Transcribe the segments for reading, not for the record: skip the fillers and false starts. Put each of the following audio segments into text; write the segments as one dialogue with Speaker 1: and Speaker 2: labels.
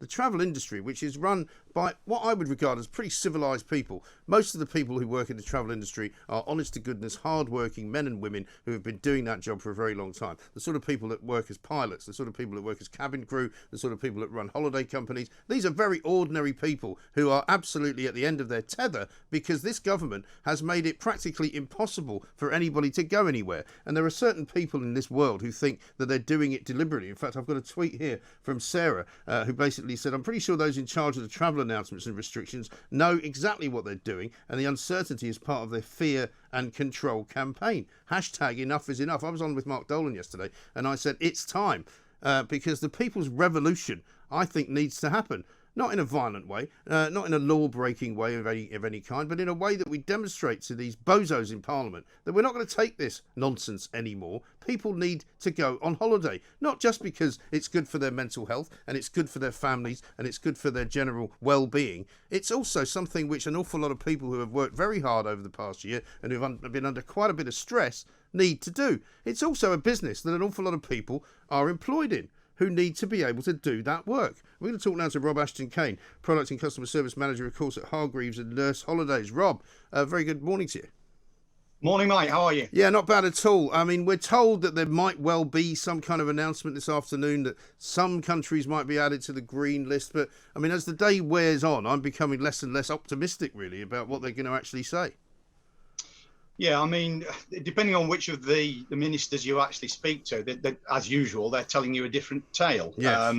Speaker 1: the travel industry, which is run by what I would regard as pretty civilised people. Most of the people who work in the travel industry are honest to goodness, hard-working men and women who have been doing that job for a very long time. The sort of people that work as pilots, the sort of people that work as cabin crew, the sort of people that run holiday companies. These are very ordinary people who are absolutely at the end of their tether because this government has made it practically impossible for anybody to go anywhere. And there are certain people in this world who think that they're doing it deliberately. In fact, I've got a tweet here from Sarah who basically said, I'm pretty sure those in charge of the travel announcements and restrictions know exactly what they're doing, and the uncertainty is part of their fear and control campaign. Hashtag enough is enough. I was on with Mark Dolan yesterday and I said it's time because the people's revolution, I think, needs to happen. Not in a violent way, not in a law-breaking way of any kind, but in a way that we demonstrate to these bozos in Parliament that we're not going to take this nonsense anymore. People need to go on holiday, not just because it's good for their mental health and it's good for their families and it's good for their general well-being. It's also something which an awful lot of people who have worked very hard over the past year and who have been under quite a bit of stress need to do. It's also a business that an awful lot of people are employed in, who need to be able to do that work. We're going to talk now to Rob Ashton Kane, Product and Customer Service Manager, of course, at Hargreaves and Nurse Holidays. Rob, very good morning to you.
Speaker 2: Morning, mate. How are you?
Speaker 1: Yeah, not bad at all. I mean, we're told that there might well be some kind of announcement this afternoon that some countries might be added to the green list. But, I mean, as the day wears on, I'm becoming less and less optimistic, really, about what they're going to actually say.
Speaker 2: Yeah, I mean, depending on which of the ministers you actually speak to, as usual, they're telling you a different tale.
Speaker 1: Yes.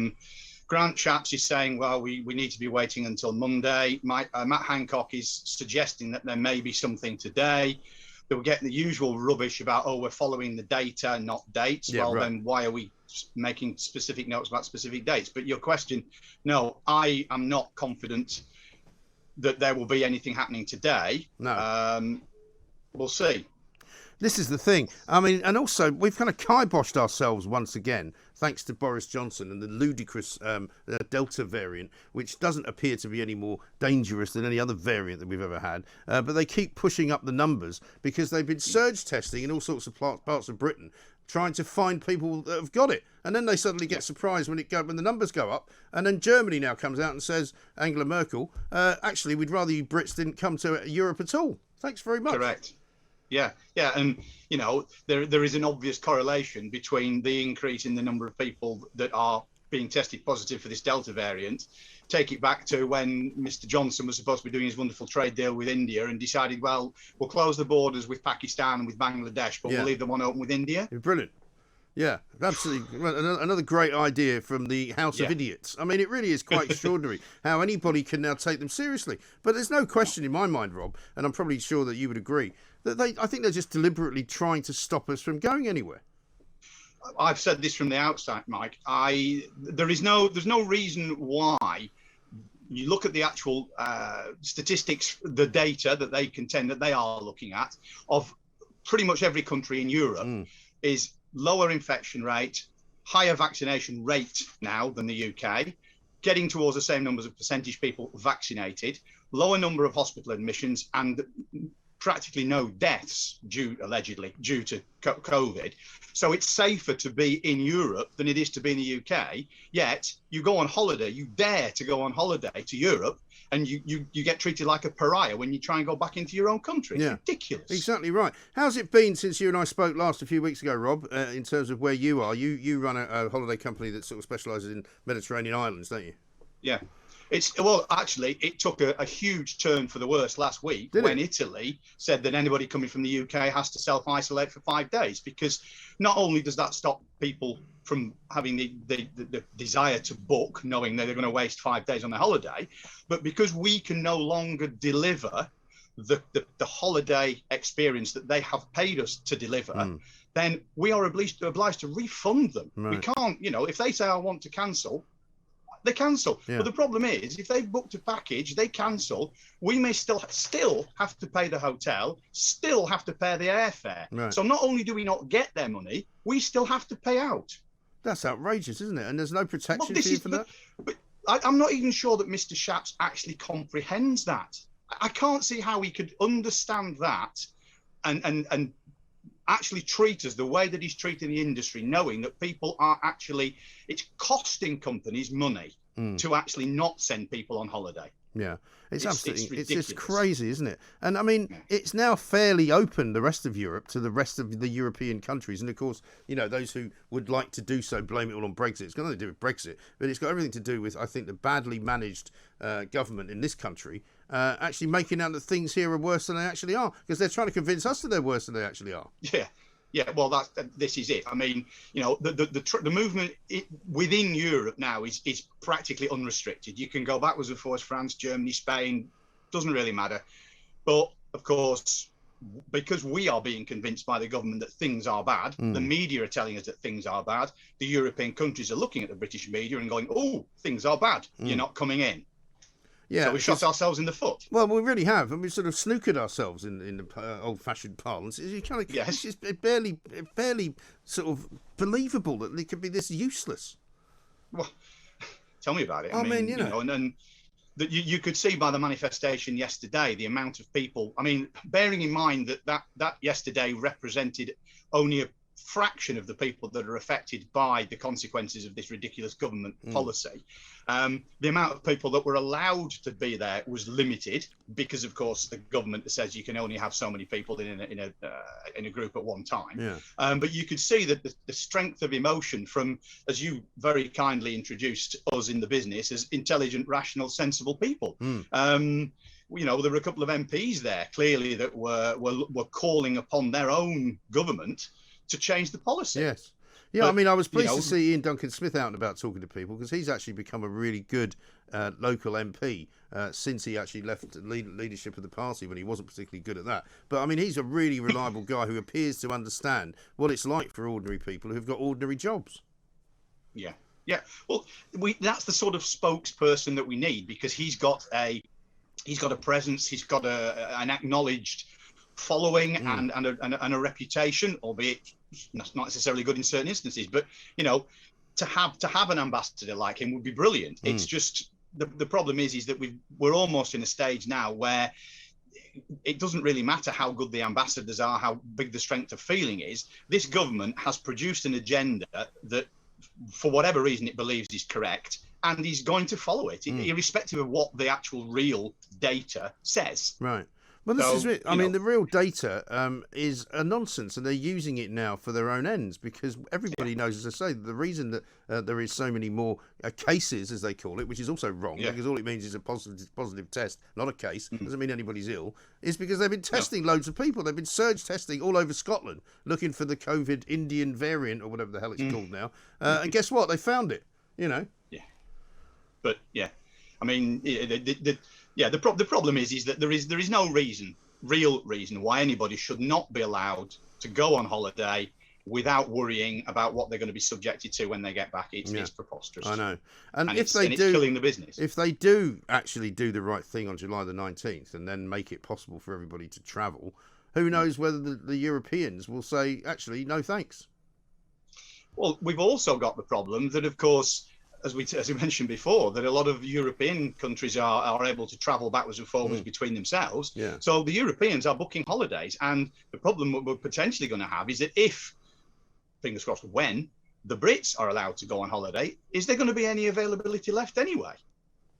Speaker 2: Grant Shapps is saying, well, we need to be waiting until Monday. Matt Hancock is suggesting that there may be something today. They were getting the usual rubbish about, we're following the data, not dates.
Speaker 1: Yeah,
Speaker 2: well,
Speaker 1: right.
Speaker 2: Then why are we making specific notes about specific dates? But your question, no, I am not confident that there will be anything happening today.
Speaker 1: No.
Speaker 2: We'll see.
Speaker 1: This is the thing. I mean, and also we've kind of kiboshed ourselves once again, thanks to Boris Johnson and the ludicrous Delta variant, which doesn't appear to be any more dangerous than any other variant that we've ever had. But they keep pushing up the numbers because they've been surge testing in all sorts of parts of Britain, trying to find people that have got it. And then they suddenly get surprised when the numbers go up. And then Germany now comes out and says, Angela Merkel, actually, we'd rather you Brits didn't come to Europe at all. Thanks very much.
Speaker 2: Correct. Yeah, and there is an obvious correlation between the increase in the number of people that are being tested positive for this Delta variant. Take it back to when Mr Johnson was supposed to be doing his wonderful trade deal with India and decided, well, we'll close the borders with Pakistan and with Bangladesh, but we'll leave the one open with India.
Speaker 1: Brilliant. Yeah, absolutely. Another great idea from the House of Idiots. I mean, it really is quite extraordinary how anybody can now take them seriously. But there's no question in my mind, Rob, and I'm probably sure that you would agree, that I think they're just deliberately trying to stop us from going anywhere.
Speaker 2: I've said this from the outset, Mike. There's no reason why. You look at the actual statistics, the data that they contend that they are looking at of pretty much every country in Europe is lower infection rate, higher vaccination rate now than the UK, getting towards the same numbers of percentage people vaccinated, lower number of hospital admissions, and practically no deaths allegedly due to COVID. So it's safer to be in Europe than it is to be in the UK. Yet you go on holiday, you dare to go on holiday to Europe, and you get treated like a pariah when you try and go back into your own country. It's ridiculous.
Speaker 1: Exactly right. How's it been since you and I spoke last a few weeks ago, Rob, in terms of where you are? You run a holiday company that sort of specialises in Mediterranean islands, don't you?
Speaker 2: Yeah. Actually, it took a huge turn for the worse last week when Italy said that anybody coming from the UK has to self-isolate for 5 days, because not only does that stop people from having the desire to book, knowing that they're going to waste 5 days on their holiday, but because we can no longer deliver the holiday experience that they have paid us to deliver, then we are obliged to refund them. Right. We can't, if they say, I want to cancel, they cancel. Yeah. But the problem is, if they've booked a package, they cancel, we may still have to pay the hotel, still have to pay the airfare. Right. So not only do we not get their money, we still have to pay out.
Speaker 1: That's outrageous, isn't it? And there's no protection for you for that?
Speaker 2: But I'm not even sure that Mr Shapps actually comprehends that. I can't see how he could understand that and actually treat us the way that he's treating the industry, knowing that people are actually, it's costing companies money to actually not send people on holiday.
Speaker 1: Yeah, it's absolutely, it's
Speaker 2: ridiculous.
Speaker 1: just crazy, isn't it? And I mean, it's now fairly open, the rest of Europe, to the rest of the European countries. And of course, you know, those who would like to do so blame it all on Brexit. It's got nothing to do with Brexit, but it's got everything to do with, I think, the badly managed government in this country actually making out that things here are worse than they actually are, because they're trying to convince us that they're worse than they actually are.
Speaker 2: Yeah. Yeah, well, this is it. I mean, you know, the movement within Europe now is practically unrestricted. You can go backwards and forwards, France, Germany, Spain, doesn't really matter. But of course, because we are being convinced by the government that things are bad, the media are telling us that things are bad. The European countries are looking at the British media and going, "Oh, things are bad. You're not coming in."
Speaker 1: Yeah,
Speaker 2: so we shot ourselves in the foot.
Speaker 1: Well, we really have, and we've sort of snookered ourselves in the old-fashioned parlance. You kind of,
Speaker 2: Yes.
Speaker 1: It's just barely sort of believable that it could be this useless.
Speaker 2: Well, tell me about it.
Speaker 1: I mean, you know,
Speaker 2: and that you could see by the manifestation yesterday the amount of people. I mean, bearing in mind that yesterday represented only a fraction of the people that are affected by the consequences of this ridiculous government policy. The amount of people that were allowed to be there was limited because, of course, the government says you can only have so many people in a group at one time.
Speaker 1: Yeah.
Speaker 2: But you could see that the strength of emotion from, as you very kindly introduced us in the business, as intelligent, rational, sensible people. You know, there were a couple of MPs there clearly that were calling upon their own government to change the policy.
Speaker 1: Yes. Yeah,
Speaker 2: but,
Speaker 1: I mean, I was pleased to see Ian Duncan Smith out and about talking to people, because he's actually become a really good local MP since he actually left leadership of the party, when he wasn't particularly good at that. But I mean, he's a really reliable guy who appears to understand what it's like for ordinary people who've got ordinary jobs.
Speaker 2: Yeah. Yeah. Well, that's the sort of spokesperson that we need, because he's got a presence, he's got an acknowledged following and a reputation, albeit not necessarily good in certain instances. But you know, to have an ambassador like him would be brilliant. It's just the problem is that we're almost in a stage now where it doesn't really matter how good the ambassadors are, how big the strength of feeling is. This government has produced an agenda that, for whatever reason, it believes is correct, and is going to follow it, irrespective of what the actual real data says.
Speaker 1: Right. Well, this is it. I mean, the real data is a nonsense, and they're using it now for their own ends, because everybody knows, as I say, the reason that there is so many more cases, as they call it, which is also wrong, because all it means is a positive test, not a case, doesn't mean anybody's ill, is because they've been testing loads of people. They've been surge testing all over Scotland, looking for the COVID Indian variant, or whatever the hell it's called now. And guess what? They found it, you know.
Speaker 2: Yeah. But, yeah, I mean, the problem is that there is no real reason why anybody should not be allowed to go on holiday without worrying about what they're going to be subjected to when they get back. It's preposterous.
Speaker 1: I know. And if
Speaker 2: it's killing the business.
Speaker 1: If they do actually do the right thing on July the 19th and then make it possible for everybody to travel, who knows whether the Europeans will say, actually, no thanks.
Speaker 2: Well, we've also got the problem that, of course, as we mentioned before, that a lot of European countries are able to travel backwards and forwards between themselves.
Speaker 1: Yeah.
Speaker 2: So the Europeans are booking holidays. And the problem we're potentially going to have is that if, fingers crossed, when the Brits are allowed to go on holiday, is there going to be any availability left anyway?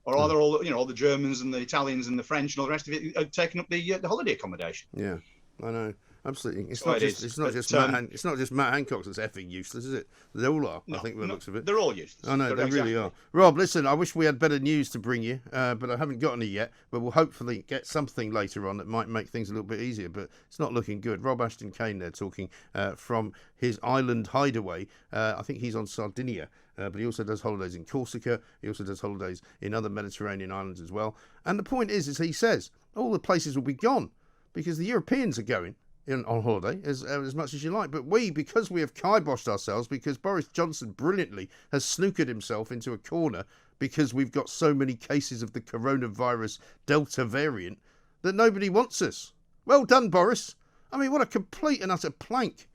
Speaker 2: Or are there all the Germans and the Italians and the French and all the rest of it taking up the holiday accommodation?
Speaker 1: Yeah, I know. Absolutely. It's
Speaker 2: So
Speaker 1: not
Speaker 2: it
Speaker 1: just
Speaker 2: is.
Speaker 1: it's not
Speaker 2: But,
Speaker 1: just Matt Hancock that's effing useless, is it? They all are, I think, by the looks of it.
Speaker 2: They're all useless.
Speaker 1: I know, they really are. Rob, listen, I wish we had better news to bring you, but I haven't got any yet. But we'll hopefully get something later on that might make things a little bit easier, but it's not looking good. Rob Ashton Kane there talking from his island hideaway. I think he's on Sardinia, but he also does holidays in Corsica. He also does holidays in other Mediterranean islands as well. And the point is he says, all the places will be gone because the Europeans are going on holiday as much as you like, but we, because we have kiboshed ourselves, because Boris Johnson brilliantly has snookered himself into a corner because we've got so many cases of the coronavirus Delta variant that nobody wants us. Well done, Boris. I mean, what a complete and utter plank.